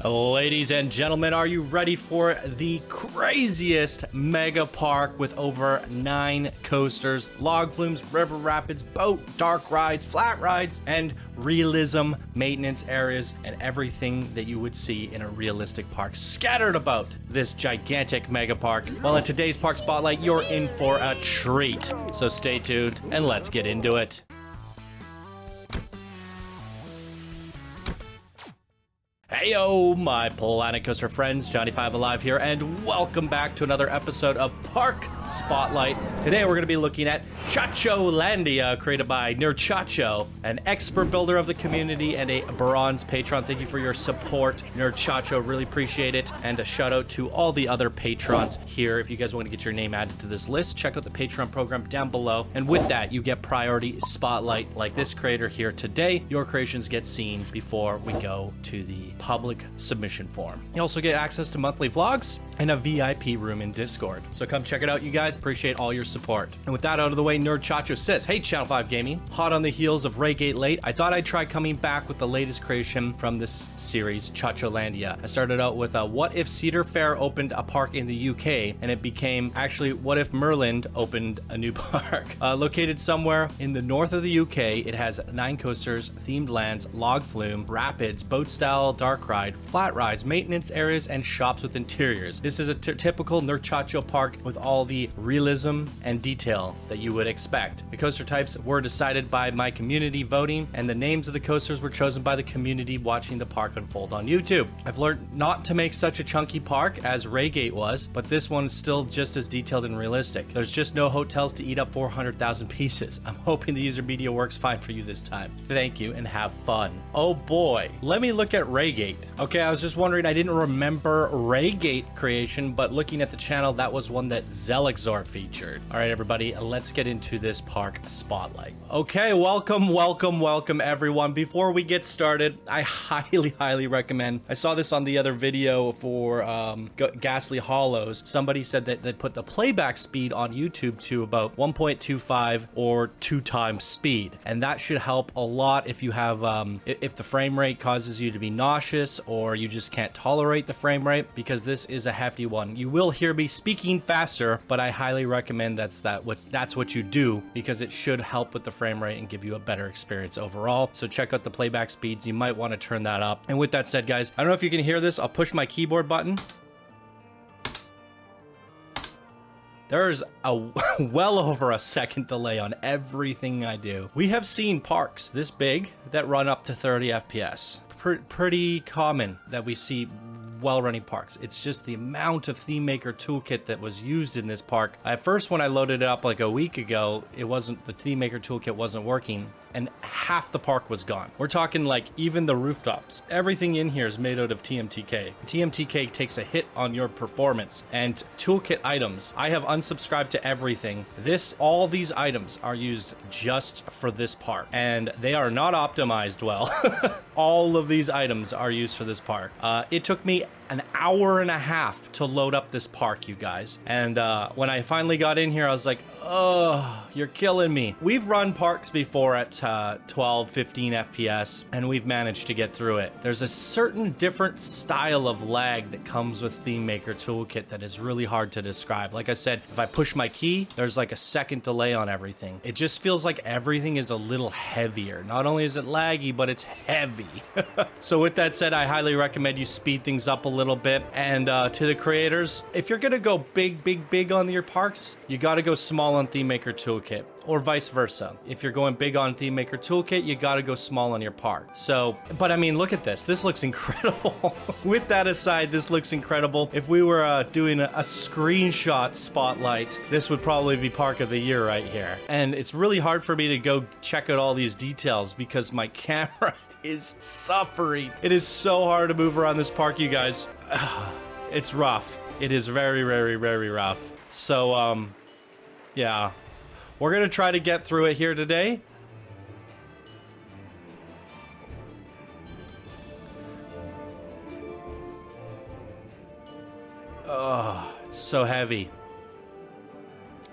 Ladies and gentlemen, are you ready for the craziest mega park with over 9 coasters, log flumes, river rapids, boat, dark rides, flat rides, and realism maintenance areas, and everything that you would see in a realistic park scattered about this gigantic mega park? Well, in today's Park Spotlight, you're in for a treat. So stay tuned and let's get into it. Heyo, my Planet Coaster friends, Johnny5 Alive here, and welcome back to another episode of Park Spotlight. Today we're going to be looking at ChachoLandia, created by Nerdchacho, an expert builder of the community and a bronze patron. Thank you for your support, Nerdchacho, really appreciate it. And a shout out to all the other patrons here. If you guys want to get your name added to this list, check out the Patreon program down below. And with that, you get priority spotlight like this creator here today. Your creations get seen before we go to the public submission form. You also get access to monthly vlogs and a VIP room in Discord. So come check it out, you guys. Appreciate all your support. And with that out of the way, Nerdchacho says, hey, Channel 5 Gaming. Hot on the heels of Raygate Late, I thought I'd try coming back with the latest creation from this series, ChachoLandia. I started out with a what if Cedar Fair opened a park in the UK, and it became actually what if Merlin opened a new park. Located somewhere in the north of the UK, it has 9 coasters, themed lands, log flume, rapids, boat style, dark ride, flat rides, maintenance areas, and shops with interiors. This is a typical Nerdchacho park with all the realism and detail that you would expect. The coaster types were decided by my community voting, and the names of the coasters were chosen by the community watching the park unfold on YouTube. I've learned not to make such a chunky park as Raygate was, but this one's still just as detailed and realistic. There's just no hotels to eat up 400,000 pieces. I'm hoping the user media works fine for you this time. Thank you and have fun. Oh boy, let me look at Raygate. Okay, I was just wondering, I didn't remember Raygate creation, but looking at the channel, that was one that Zelixor featured. All right, everybody, let's get into this park spotlight. Okay, welcome everyone. Before we get started, I highly recommend, I saw this on the other video for Ghastly Hollows. Somebody said that they put the playback speed on YouTube to about 1.25 or 2 times speed, and that should help a lot if you have if the frame rate causes you to be nauseous or you just can't tolerate the frame rate, because this is a hefty one. You will hear me speaking faster, but I highly recommend that's what you do, because it should help with the frame rate and give you a better experience overall. So check out the playback speeds. You might want to turn that up. And with that said, guys, I don't know if you can hear this. I'll push my keyboard button. There's a well over a second delay on everything I do. We have seen parks this big that run up to 30 FPS. Pretty common that we see well-running parks. It's just the amount of ThemeMaker toolkit that was used in this park. At first, when I loaded it up like a week ago, the ThemeMaker toolkit wasn't working, and half the park was gone. We're talking like even the rooftops. Everything in here is made out of TMTK. TMTK takes a hit on your performance. And toolkit items, I have unsubscribed to everything. All these items are used just for this park, and they are not optimized well. All of these items are used for this park. It took me an hour and a half to load up this park, you guys. And when I finally got in here, I was like, oh, you're killing me. We've run parks before at 12, 15 FPS, and we've managed to get through it. There's a certain different style of lag that comes with ThemeMaker toolkit that is really hard to describe. Like I said, if I push my key, there's like a second delay on everything. It just feels like everything is a little heavier. Not only is it laggy, but it's heavy. So with that said, I highly recommend you speed things up a little bit. And to the creators, if you're gonna go big on your parks, you gotta go small on ThemeMaker toolkit, or vice versa. If you're going big on ThemeMaker toolkit, you gotta go small on your park. So, but I mean, look at this. This looks incredible. With that aside, this looks incredible. If we were doing a screenshot spotlight, this would probably be Park of the Year right here. And it's really hard for me to go check out all these details because my camera is suffering. It is so hard to move around this park, you guys. It's rough. It is very rough. So, yeah. We're gonna try to get through it here today. Oh, it's so heavy.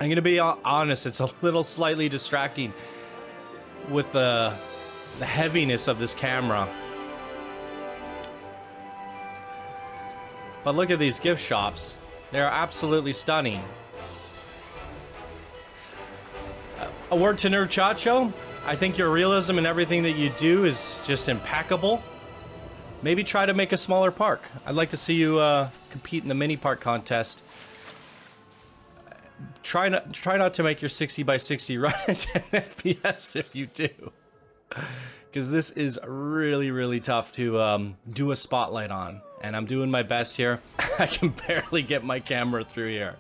I'm gonna be honest, it's a little slightly distracting with the heaviness of this camera. But look at these gift shops. They're absolutely stunning. A word to Nerdchacho. I think your realism in everything that you do is just impeccable. Maybe try to make a smaller park. I'd like to see you compete in the mini park contest. Try not to make your 60 by 60 run at 10 FPS if you do. Because this is really, really tough to do a spotlight on. And I'm doing my best here. I can barely get my camera through here.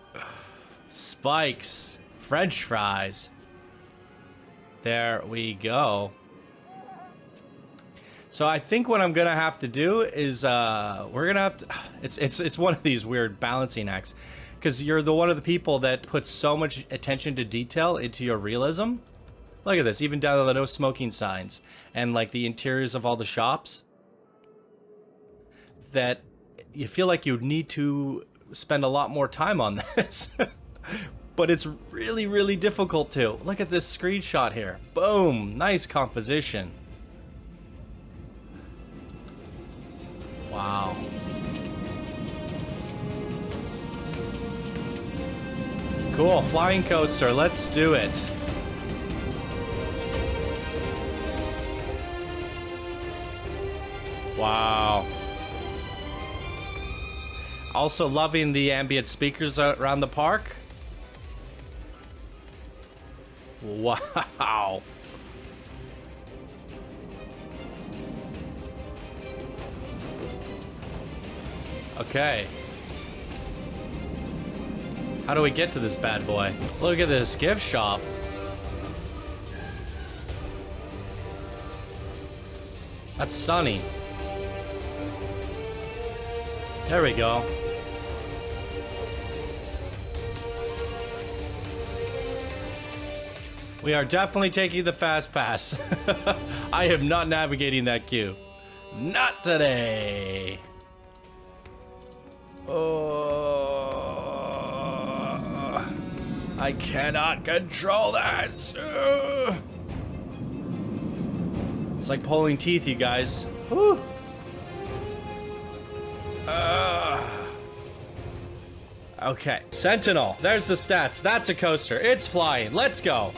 Spikes. French fries. There we go. So I think what I'm gonna have to do is we're gonna have to. It's one of these weird balancing acts, because you're one of the people that puts so much attention to detail into your realism. Look at this, even down to the no smoking signs and like the interiors of all the shops. That you feel like you need to spend a lot more time on this. But it's really, really difficult to. Look at this screenshot here. Boom, nice composition. Wow. Cool, flying coaster, let's do it. Wow. Also loving the ambient speakers around the park. Wow. Okay. How do we get to this bad boy? Look at this gift shop. That's stunning. There we go. We are definitely taking the fast pass. I am not navigating that queue. Not today. I cannot control this. It's like pulling teeth, you guys. Whew. Okay, Sentinel. There's the stats. That's a coaster. It's flying. Let's go.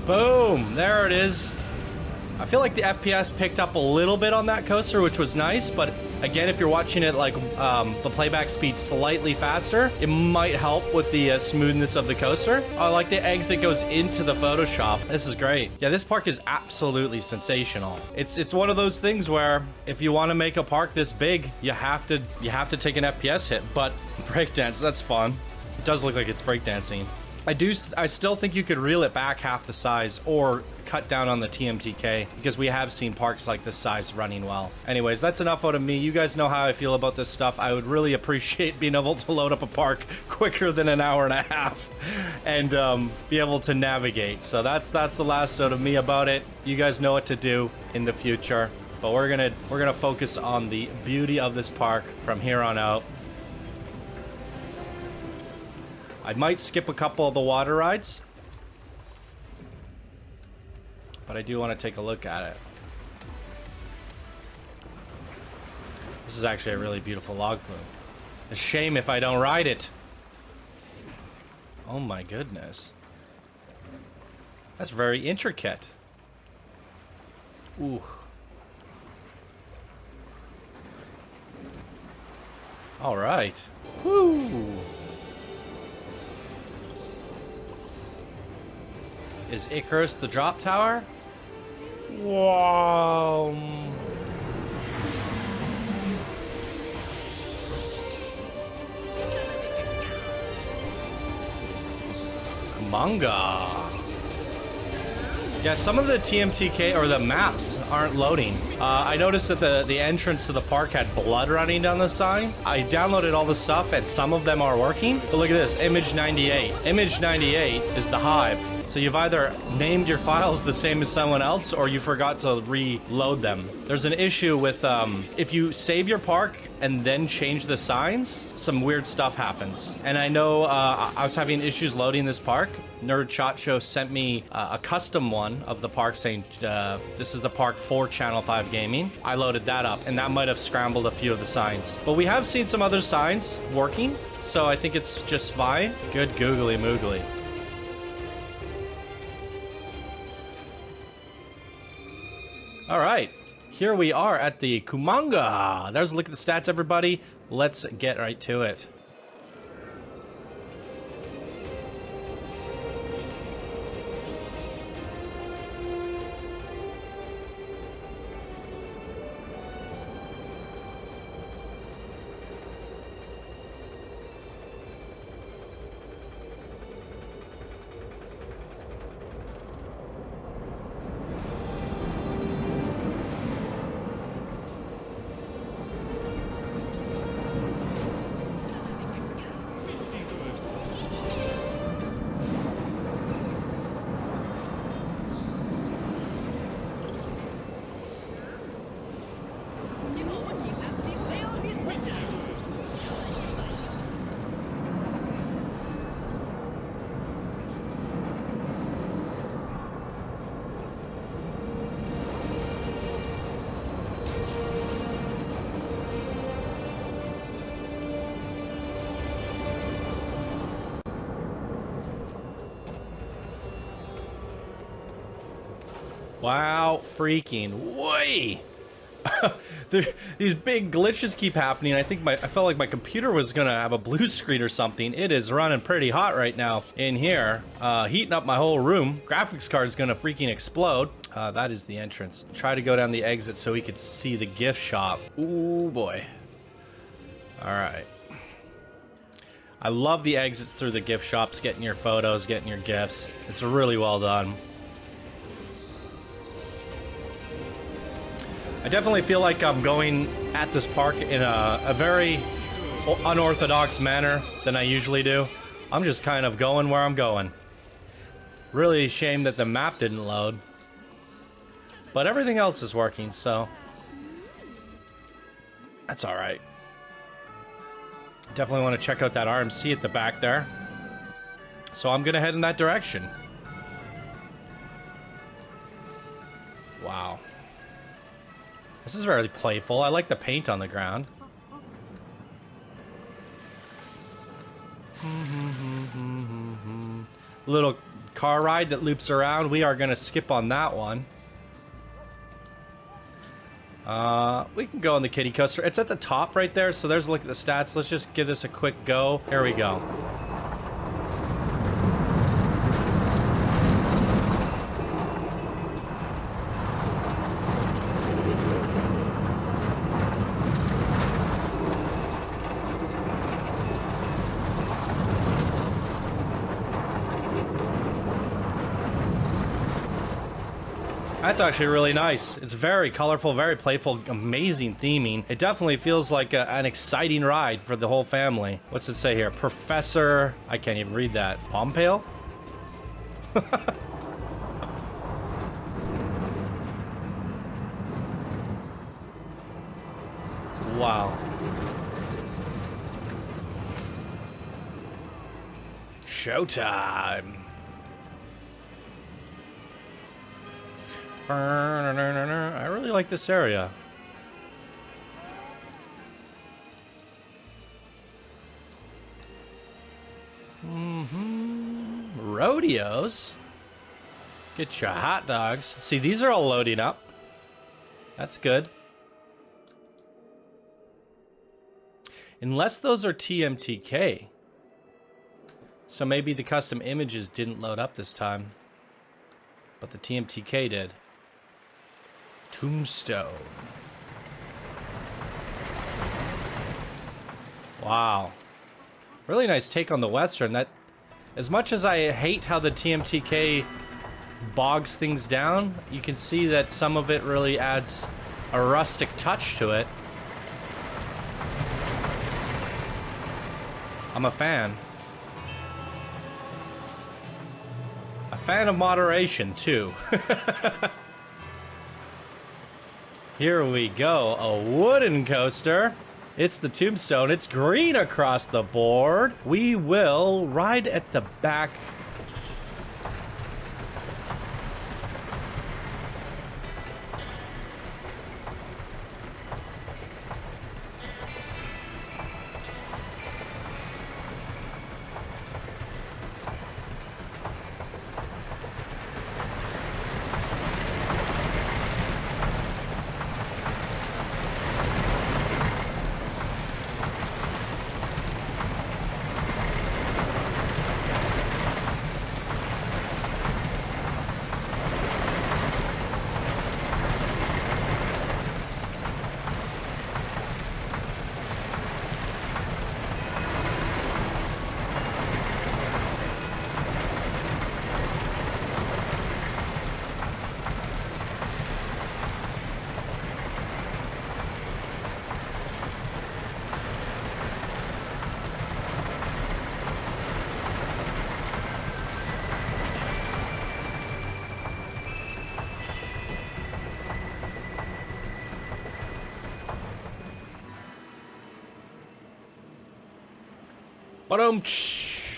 Boom, there it is. I feel like the FPS picked up a little bit on that coaster, which was nice, but again, if you're watching it like the playback speed slightly faster, it might help with the smoothness of the coaster. I like the exit goes into the Photoshop. This is great. Yeah, this park is absolutely sensational. It's one of those things where if you want to make a park this big, you have to take an FPS hit, but breakdance, that's fun. It does look like it's breakdancing. I still think you could reel it back half the size or cut down on the TMTK, because we have seen parks like this size running well. Anyways, that's enough out of me. You guys know how I feel about this stuff. I would really appreciate being able to load up a park quicker than an hour and a half and be able to navigate. So that's the last out of me about it. You guys know what to do in the future, but we're gonna focus on the beauty of this park from here on out. I might skip a couple of the water rides, but I do want to take a look at it. This is actually a really beautiful log flume. A shame if I don't ride it. Oh my goodness. That's very intricate. Ooh. All right. Woo. Is Icarus the drop tower? Whoa. Kumanga. Yeah, some of the TMTK or the maps aren't loading. I noticed that the entrance to the park had blood running down the side. I downloaded all the stuff and some of them are working. But look at this, image 98. Image 98 is the hive. So you've either named your files the same as someone else or you forgot to reload them. There's an issue with if you save your park and then change the signs, some weird stuff happens. And I know I was having issues loading this park. Nerdchacho sent me a custom one of the park saying this is the park for Channel 5 Gaming. I loaded that up and that might have scrambled a few of the signs. But we have seen some other signs working, so I think it's just fine. Good googly moogly. All right, here we are at the Kumanga. There's a look at the stats, everybody. Let's get right to it. Wow, freaking way! These big glitches keep happening. I felt like my computer was gonna have a blue screen or something. It is running pretty hot right now in here, heating up my whole room. Graphics card is gonna freaking explode. That is the entrance. Try to go down the exit so we could see the gift shop. Ooh boy. All right. I love the exits through the gift shops, getting your photos, getting your gifts. It's really well done. I definitely feel like I'm going at this park in a very unorthodox manner than I usually do. I'm just kind of going where I'm going. Really shame that the map didn't load. But everything else is working, so that's all right. Definitely want to check out that RMC at the back there. So I'm gonna head in that direction. Wow. This is very playful. I like the paint on the ground. Little car ride that loops around. We are gonna skip on that one. We can go on the kiddie coaster. It's at the top right there, so there's a look at the stats. Let's just give this a quick go. Here we go. That's actually really nice. It's very colorful, very playful, amazing theming. It definitely feels like an exciting ride for the whole family. What's it say here? Professor... I can't even read that. Pompale? Wow. Showtime. I really like this area. Rodeos? Get your hot dogs. See, these are all loading up. That's good. Unless those are TMTK. So maybe the custom images didn't load up this time. But the TMTK did. Tombstone. Wow. Really nice take on the Western. That, as much as I hate how the TMTK bogs things down, you can see that some of it really adds a rustic touch to it. I'm a fan. A fan of moderation, too. Here we go. A wooden coaster. It's the Tombstone. It's green across the board. We will ride at the back.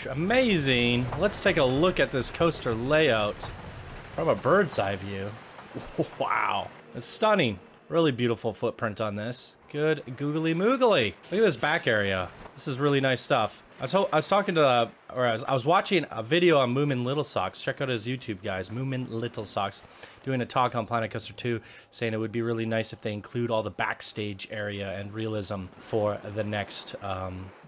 Amazing. Let's take a look at this coaster layout from a bird's eye view. Wow. It's stunning. Really beautiful footprint on this. Good googly moogly. Look at this back area. This is really nice stuff. I was talking to, I was watching a video on Moomin Little Socks. Check out his YouTube, guys. Moomin Little Socks doing a talk on Planet Coaster 2, saying it would be really nice if they include all the backstage area and realism for the next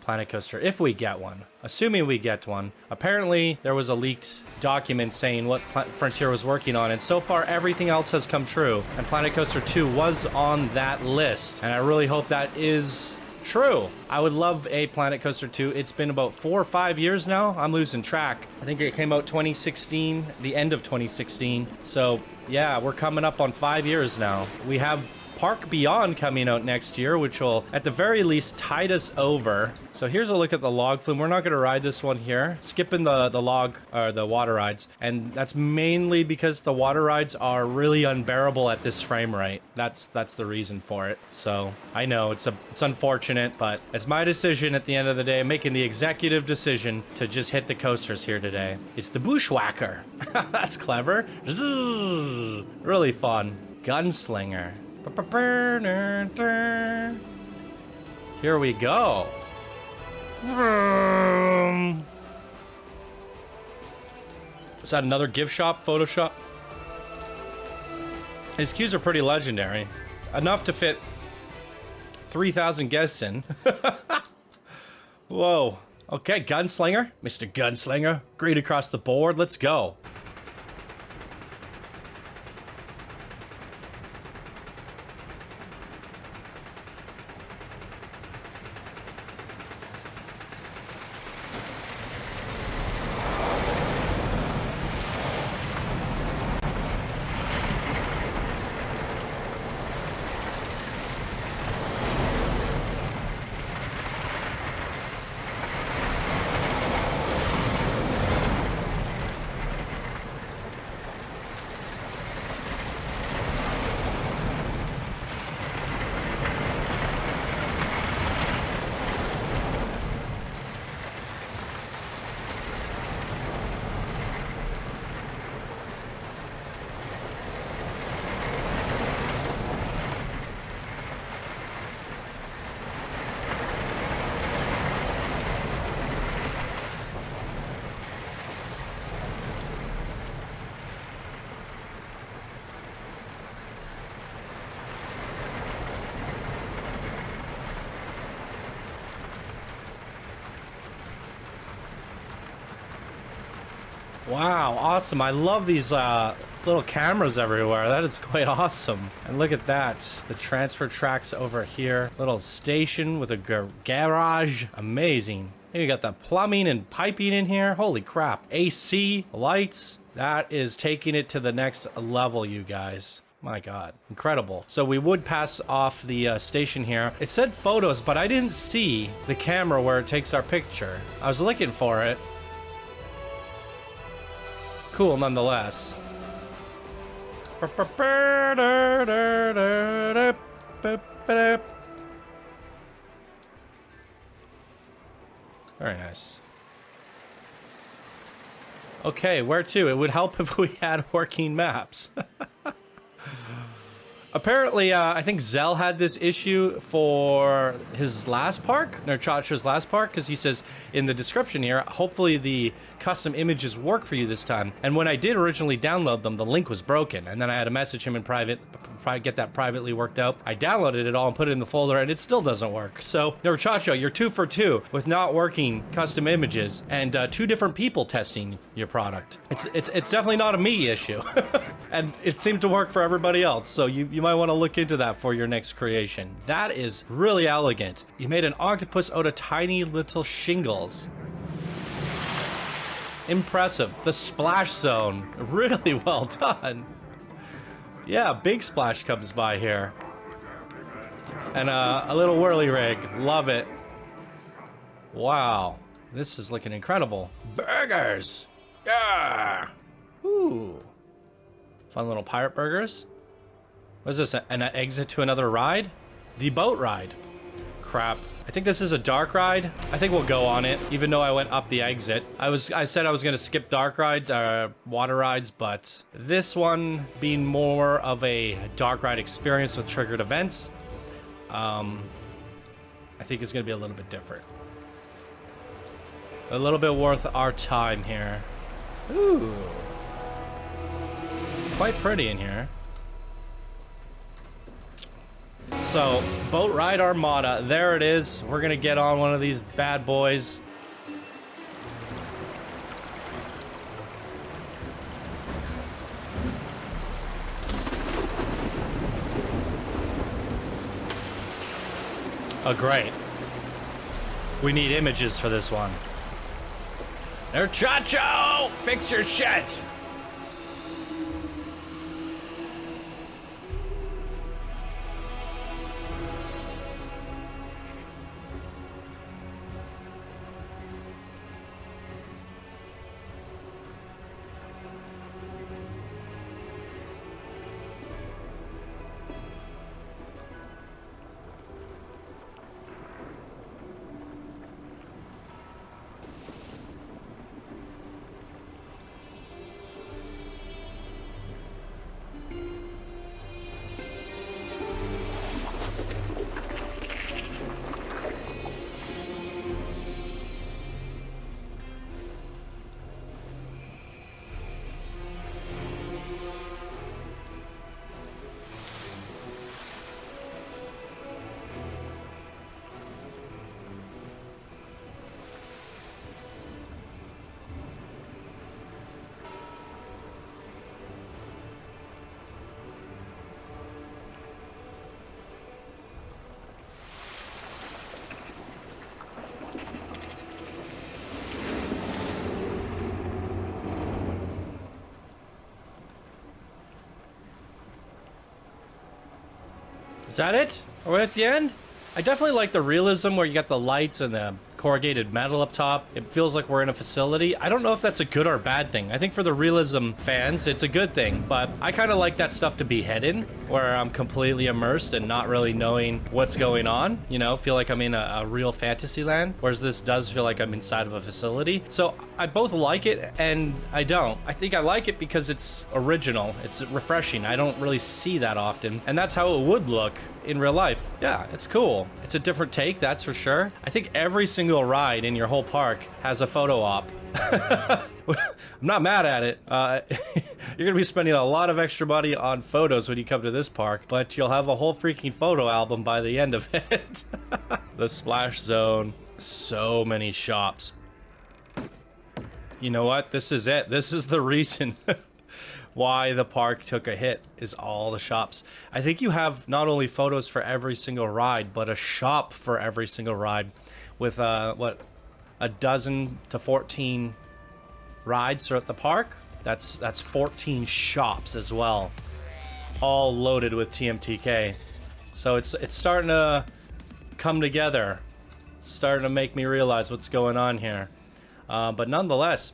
Planet Coaster, if we get one. Assuming we get one. Apparently, there was a leaked document saying what Frontier was working on, and so far everything else has come true. And Planet Coaster 2 was on that list, and I really hope that is true. I would love a Planet Coaster 2. It's been about 4 or 5 years now. I'm losing track. I think it came out 2016, the end of 2016. So yeah, we're coming up on 5 years now. We have Park Beyond coming out next year, which will at the very least tide us over. So here's a look at the log flume. We're not going to ride this one here. Skipping the log or the water rides, and that's mainly because the water rides are really unbearable at this frame rate. That's the reason for it. So I know it's unfortunate, but it's my decision at the end of the day. I'm making the executive decision to just hit the coasters here today. It's the Bushwhacker. That's clever. Zzz, really fun. Gunslinger. Here we go. Is that another gift shop, Photoshop? His queues are pretty legendary. Enough to fit 3,000 guests in. Whoa. Okay, Gunslinger. Mr. Gunslinger. Great across the board. Let's go. Wow, awesome. I love these little cameras everywhere. That is quite awesome. And look at that. The transfer tracks over here. Little station with a garage. Amazing. You got the plumbing and piping in here. Holy crap. AC, lights. That is taking it to the next level, you guys. My God, incredible. So we would pass off the station here. It said photos, but I didn't see the camera where it takes our picture. I was looking for it. Cool nonetheless. Very nice. Okay, where to? It would help if we had working maps. Apparently, I think Zell had this issue for his last park, Nerdchacho's last park, because he says in the description here, hopefully the custom images work for you this time. And when I did originally download them, the link was broken. And then I had to message him in private, get that privately worked out. I downloaded it all and put it in the folder, and it still doesn't work. So, Nerdchacho, you're 2 for 2 with not working custom images and 2 different people testing your product. It's definitely not a me issue. And it seemed to work for everybody else. So you might want to look into that for your next creation. That is really elegant. You made an octopus out of tiny little shingles. Impressive. The splash zone, really well done. Yeah, big splash comes by here. And a little whirly rig, love it. Wow, this is looking incredible. Burgers, yeah. Ooh, fun little pirate burgers. What is this, an exit to another ride? The boat ride. Crap. I think this is a dark ride. I think we'll go on it, even though I went up the exit. I said I was gonna skip dark ride, water rides, but this one being more of a dark ride experience with triggered events, I think it's gonna be a little bit different. A little bit worth our time here. Ooh. Quite pretty in here. So, Boat Ride Armada, there it is. We're gonna get on one of these bad boys. Oh, great. We need images for this one. Nerdchacho! Fix your shit! Is that it? Are we at the end? I definitely like the realism where you got the lights and the corrugated metal up top. It feels like we're in a facility. I don't know if that's a good or bad thing. I think for the realism fans, it's a good thing, but I kind of like that stuff to be hidden, where I'm completely immersed and not really knowing what's going on, you know, feel like I'm in a real fantasy land, whereas this does feel like I'm inside of a facility. So I both like it and I don't. I think I like it because it's original, it's refreshing. I don't really see that often, and that's how it would look in real life. Yeah, it's cool. It's a different take, that's for sure. I think every single ride in your whole park has a photo op. I'm not mad at it. You're gonna be spending a lot of extra money on photos when you come to this park, but you'll have a whole freaking photo album by the end of it. The splash zone, so many shops. You know what? This is it. This is the reason why the park took a hit, is all the shops. I think you have not only photos for every single ride, but a shop for every single ride with, what, a dozen to 14 rides throughout the park. That's 14 shops as well, all loaded with TMTK. So it's starting to come together, starting to make me realize what's going on here. But nonetheless,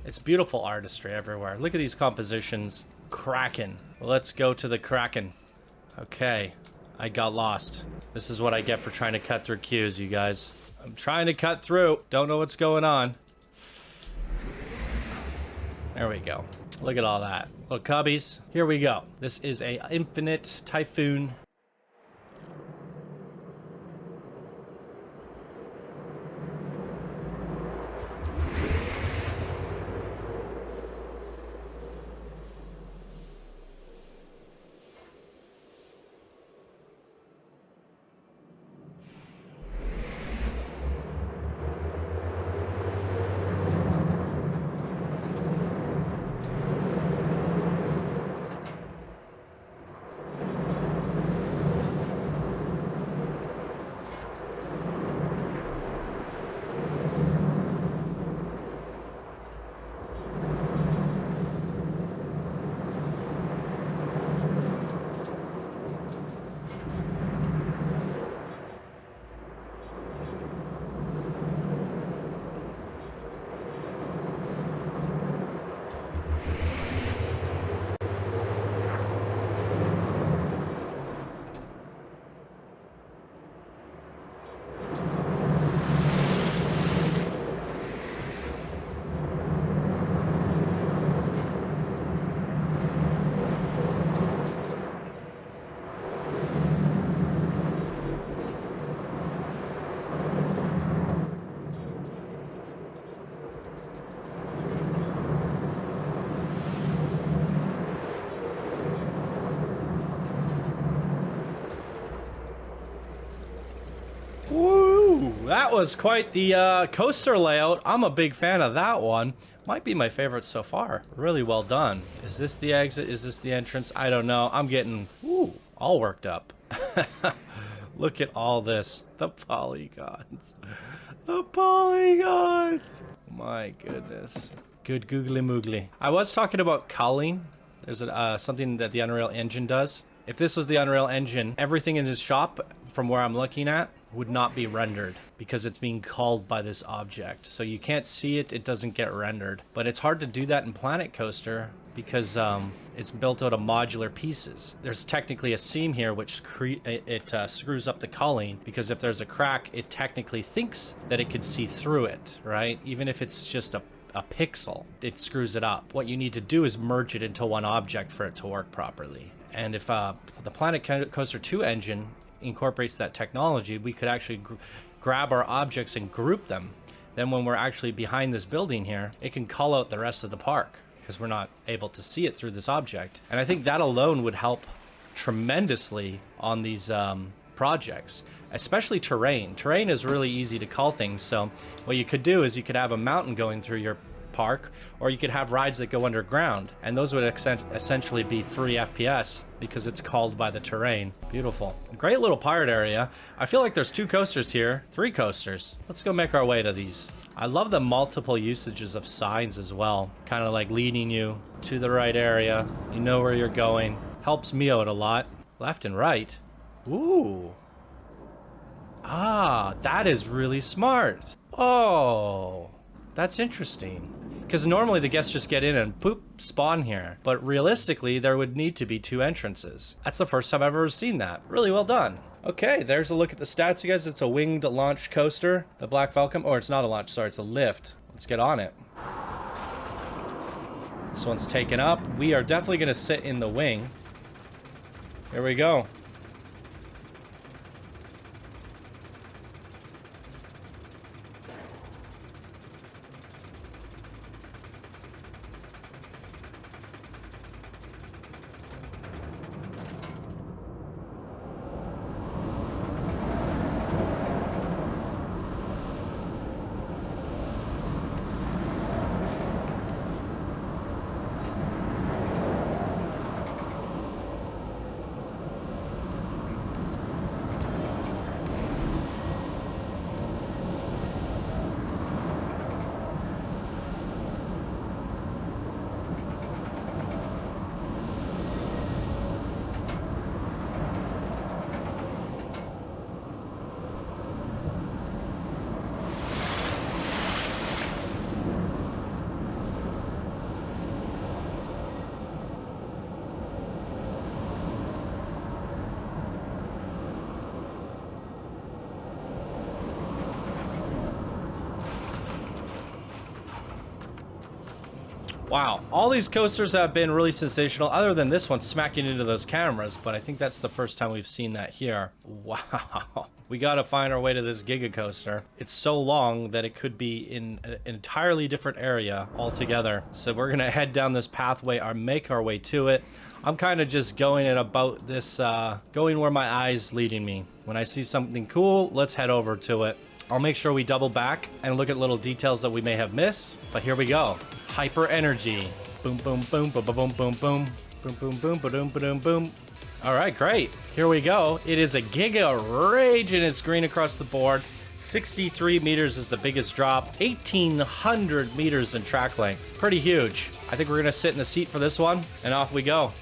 it's beautiful artistry everywhere. Look at these compositions. Kraken. Let's go to the Kraken. Okay, I got lost. This is what I get for trying to cut through queues, you guys. I'm trying to cut through. Don't know what's going on. There we go. Look at all that. Little cubbies. Here we go. This is a infinite typhoon. That was quite the coaster layout. I'm a big fan of that one. Might be my favorite so far. Really well done. Is this the exit? Is this the entrance? I don't know. I'm getting all worked up. Look at all this. The polygons. The polygons. My goodness. Good googly moogly. I was talking about culling. There's something that the Unreal Engine does. If this was the Unreal Engine, everything in this shop, from where I'm looking at, would not be rendered because it's being called by this object. So you can't see it, it doesn't get rendered. But it's hard to do that in Planet Coaster because it's built out of modular pieces. There's technically a seam here which screws up the culling, because if there's a crack, it technically thinks that it could see through it, right? Even if it's just a pixel, it screws it up. What you need to do is merge it into one object for it to work properly. And if the Planet Coaster 2 engine incorporates that technology, we could actually grab our objects and group them. Then when we're actually behind this building here, it can call out the rest of the park because we're not able to see it through this object. And I think that alone would help tremendously on these projects, especially terrain. Terrain is really easy to call things. So what you could do is you could have a mountain going through your park, or you could have rides that go underground, and those would essentially be free FPS because it's called by the terrain. Beautiful. Great little pirate area. I feel like there's 2 coasters here, 3 coasters. Let's go make our way to these. I love the multiple usages of signs as well, kind of like leading you to the right area. You know where you're going. Helps me out a lot. Left and right. Ooh. Ah, that is really smart. Oh, that's interesting. Because normally the guests just get in and poop, spawn here. But realistically, there would need to be 2 entrances. That's the first time I've ever seen that. Really well done. Okay, there's a look at the stats, you guys. It's a winged launch coaster, the Black Falcon. Or it's not a launch, sorry, it's a lift. Let's get on it. This one's taken up. We are definitely going to sit in the wing. Here we go. Wow, all these coasters have been really sensational, other than this one smacking into those cameras, but I think that's the first time we've seen that here. Wow. We gotta find our way to this Giga Coaster. It's so long that it could be in an entirely different area altogether. So we're gonna head down this pathway or make our way to it. I'm kind of just going at about this, going where my eyes leading me. When I see something cool, let's head over to it. I'll make sure we double back and look at little details that we may have missed, but here we go. Hyper energy. Boom, boom, boom, boom, boom, boom, boom, boom, boom, boom, boom, boom, boom. All right, great. Here we go. It is a Giga Rage and it's green across the board. 63 meters is the biggest drop. 1,800 meters in track length. Pretty huge. I think we're gonna sit in the seat for this one and off we go.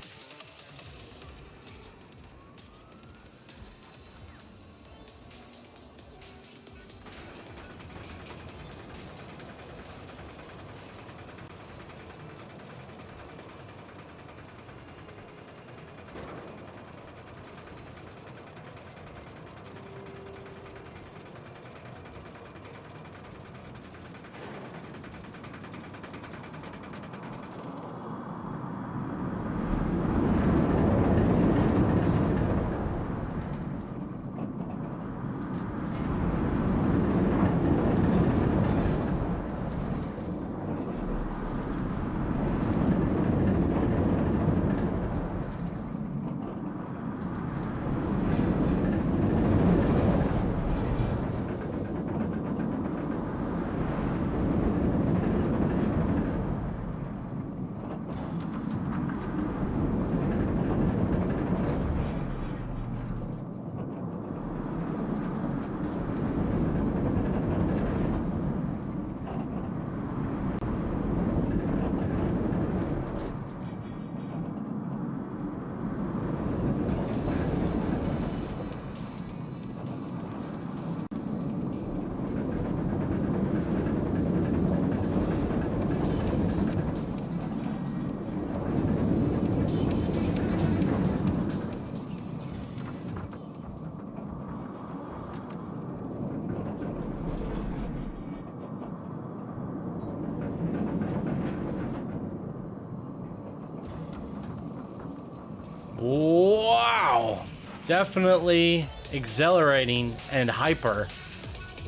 Wow, definitely exhilarating and hyper.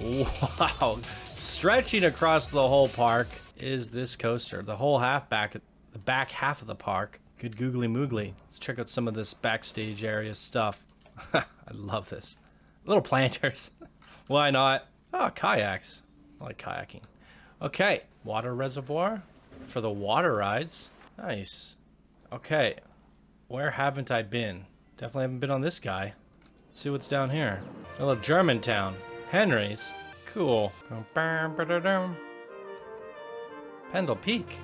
Wow, stretching across the whole park is this coaster. The whole the back half of the park. Good googly moogly. Let's check out some of this backstage area stuff. I love this. Little planters. Why not? Oh, kayaks. I like kayaking. Okay, water reservoir for the water rides. Nice. Okay. Where haven't I been? Definitely haven't been on this guy. Let's see what's down here. A little German town. Henry's. Cool. Pendle Peak.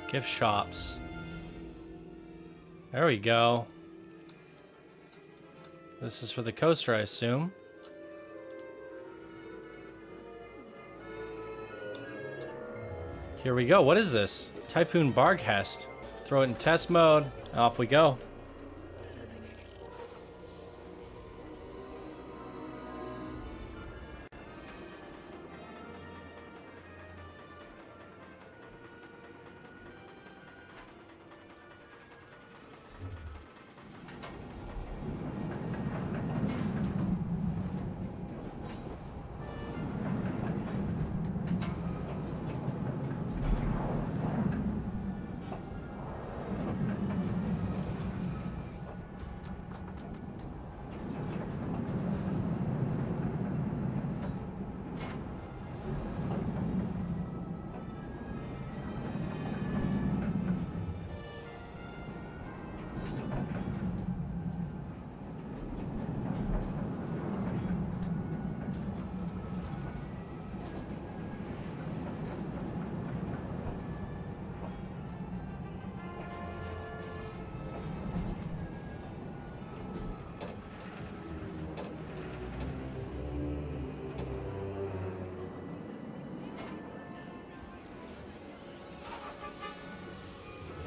Gift shops. There we go. This is for the coaster, I assume. Here we go. What is this? Typhoon Barghest. Throw it in test mode. Off we go.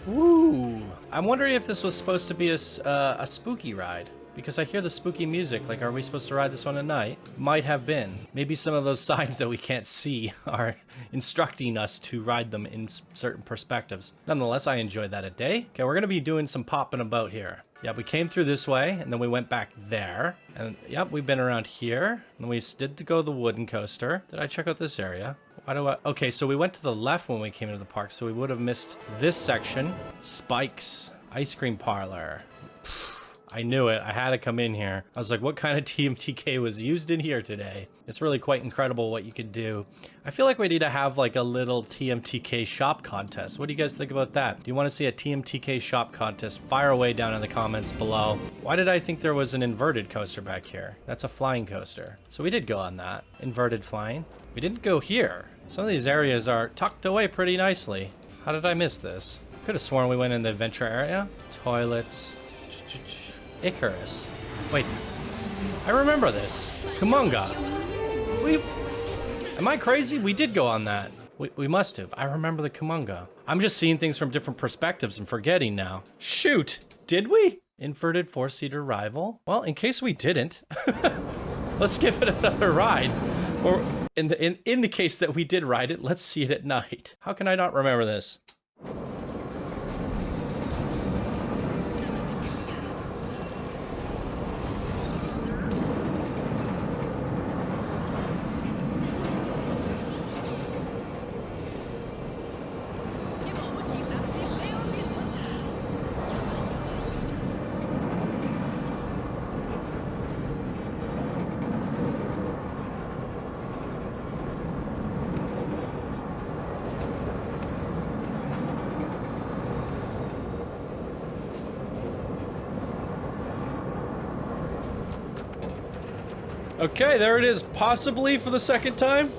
Woo! I'm wondering if this was supposed to be a spooky ride, Because I hear the spooky music. Like, are we supposed to ride this one at night? Might have been. Maybe some of those signs that we can't see are instructing us to ride them in certain perspectives. Nonetheless, I enjoyed that at day. Okay, we're going to be doing some popping about here. Yeah, we came through this way, and then we went back there. And, yep, we've been around here. And we did go to the wooden coaster. Did I check out this area? Why do I... Okay, so we went to the left when we came into the park, so we would have missed this section. Spikes. Ice cream parlor. I knew it. I had to come in here. I was like, what kind of TMTK was used in here today? It's really quite incredible what you could do. I feel like we need to have like a little TMTK shop contest. What do you guys think about that? Do you want to see a TMTK shop contest? Fire away down in the comments below. Why did I think there was an inverted coaster back here? That's a flying coaster. So we did go on that. Inverted flying. We didn't go here. Some of these areas are tucked away pretty nicely. How did I miss this? Could have sworn we went in the adventure area. Toilets. Icarus. Wait. I remember this. Kumunga. Am I crazy? We did go on that. We must have. I remember the Kumunga. I'm just seeing things from different perspectives and forgetting now. Shoot. Did we? Inverted four-seater rival? Well, in case we didn't, let's give it another ride. Or in the case that we did ride it, let's see it at night. How can I not remember this? Okay, there it is, possibly for the second time.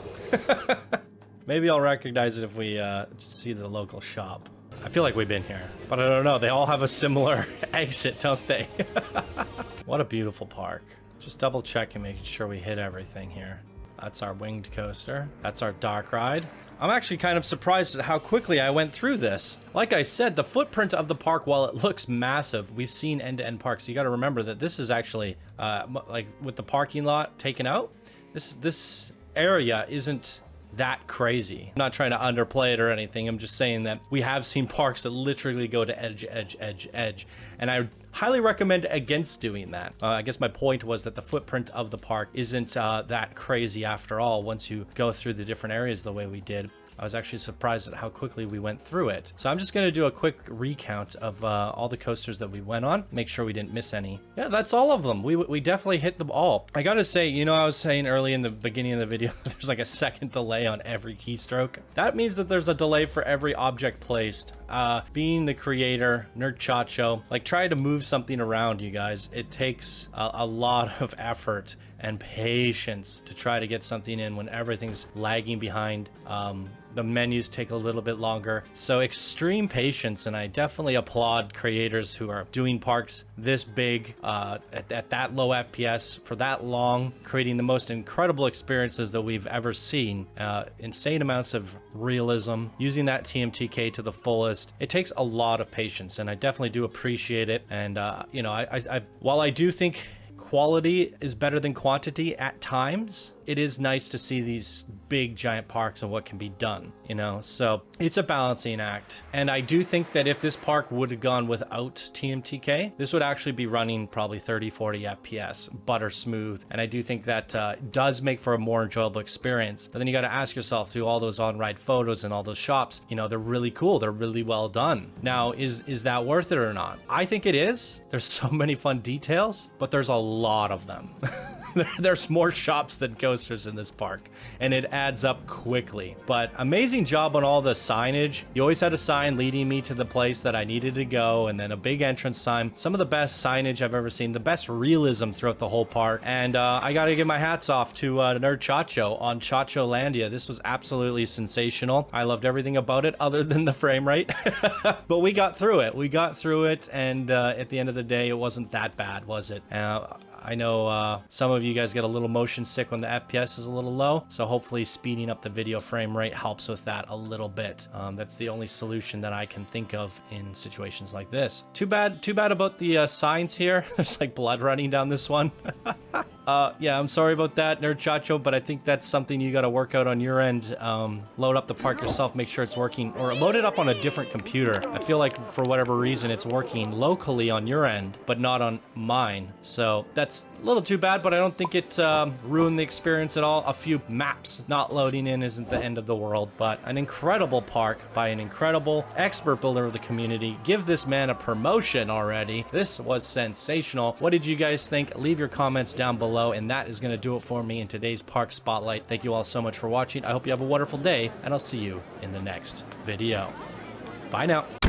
Maybe I'll recognize it if we just see the local shop. I feel like we've been here, but I don't know. They all have a similar exit, don't they? What a beautiful park. Just double checking, making sure we hit everything here. That's our winged coaster. That's our dark ride. I'm actually kind of surprised at how quickly I went through this. Like I said, the footprint of the park, while it looks massive, we've seen end-to-end parks. You got to remember that this is actually, like with the parking lot taken out, this area isn't that crazy. I'm not trying to underplay it or anything. I'm just saying that we have seen parks that literally go to edge, edge, edge, edge. And I highly recommend against doing that. I guess my point was that the footprint of the park isn't that crazy after all once you go through the different areas the way we did. I was actually surprised at how quickly we went through it. So I'm just going to do a quick recount of all the coasters that we went on, make sure we didn't miss any. Yeah, that's all of them. We definitely hit them all. I gotta say, you know, I was saying early in the beginning of the video, there's like a second delay on every keystroke. That means that there's a delay for every object placed. Being the creator, Nerdchacho, like try to move something around, you guys. It takes a lot of effort and patience to try to get something in when everything's lagging behind. The menus take a little bit longer. So extreme patience, and I definitely applaud creators who are doing parks this big at that low FPS for that long, creating the most incredible experiences that we've ever seen. Insane amounts of realism, using that TMTK to the fullest. It takes a lot of patience, and I definitely do appreciate it. And you know, while I do think quality is better than quantity at times, it is nice to see these big giant parks and what can be done, you know? So it's a balancing act. And I do think that if this park would have gone without TMTK, this would actually be running probably 30, 40 FPS, butter smooth. And I do think that does make for a more enjoyable experience. But then you got to ask yourself, through all those on-ride photos and all those shops, you know, they're really cool. They're really well done. Now, is that worth it or not? I think it is. There's so many fun details, but there's a lot of them. There's more shops than coasters in this park, and it adds up quickly. But amazing job on all the signage. You always had a sign leading me to the place that I needed to go, and then a big entrance sign. Some of the best signage I've ever seen, the best realism throughout the whole park. And I gotta give my hats off to Nerdchacho on ChachoLandia. This was absolutely sensational. I loved everything about it other than the frame rate. But we got through it. We got through it, and at the end of the day, it wasn't that bad, was it? I know some of you guys get a little motion sick when the FPS is a little low, so hopefully speeding up the video frame rate helps with that a little bit. That's the only solution that I can think of in situations like this. Too bad about the signs here. There's like blood running down this one. Yeah, I'm sorry about that, Nerdchacho, but I think that's something you got to work out on your end. Load up the park yourself, make sure it's working, or load it up on a different computer. I feel like for whatever reason it's working locally on your end, but not on mine. So that's a little too bad, but I don't think it ruined the experience at all. A few maps not loading in isn't the end of the world, but an incredible park by an incredible expert builder of the community. Give this man a promotion already. This was sensational. What did you guys think? Leave your comments down below. And that is going to do it for me in today's Park Spotlight. Thank you all so much for watching. I hope you have a wonderful day, and I'll see you in the next video. Bye now.